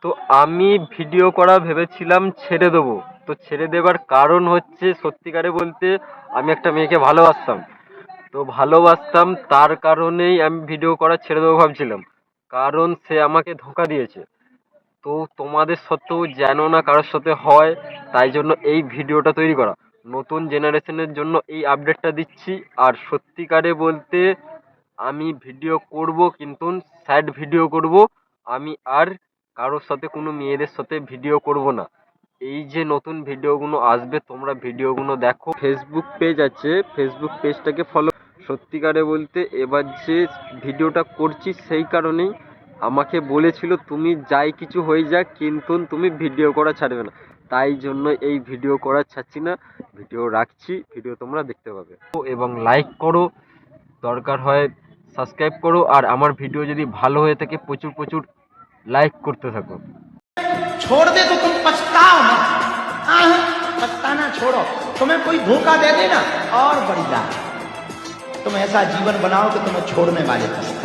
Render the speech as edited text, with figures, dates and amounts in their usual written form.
তো আমি ভিডিও করা ভেবেছিলাম ছেড়ে দেবো। তো ছেড়ে দেবার কারণ হচ্ছে, সত্যিকারে বলতে আমি একটা মেয়েকে ভালোবাসতাম। তো ভালোবাসতাম, তার কারণেই আমি ভিডিও করা ছেড়ে দেবো ভাবছিলাম। কারণ সে আমাকে ধোঁকা দিয়েছে। তো তোমাদের সাথেও যেন না কারোর সাথে হয়, তাই জন্য এই ভিডিওটা তৈরি করা। নতুন জেনারেশনের জন্য এই আপডেটটা দিচ্ছি। আর সত্যিকারে বলতে আমি ভিডিও করব, কিন্তু স্যাড ভিডিও করব। আমি আর কারোর সাথে, কোনো মেয়েদের সাথে ভিডিও করব না। এই যে নতুন ভিডিওগুলো আসবে, তোমরা ভিডিওগুলো দেখো। ফেসবুক পেজ আছে, ফেসবুক পেজটাকে ফলো। সত্যিকারে বলতে এবার যে ভিডিওটা করছি সেই কারণেই আমাকে বলেছিল তুমি যাই কিছু হয়ে যাক, কিন্তু তুমি ভিডিও করা ছাড়বে না। তাই জন্য এই ভিডিও করা ছাড়ছি না, ভিডিও রাখছি। ভিডিও তোমরা দেখতে পাবে এবং লাইক করো, দরকার হয় সাবস্ক্রাইব করো। আর আমার ভিডিও যদি ভালো হয়ে থাকে প্রচুর প্রচুর লাইক করতে থাকো। छोड़ दे तो तुम पछताओ ना। हाँ, पछताना छोड़ो। तुम्हें कोई धोखा दे देना और बड़ी बात, तुम ऐसा जीवन बनाओ कि तुम्हें छोड़ने वाले पछताए।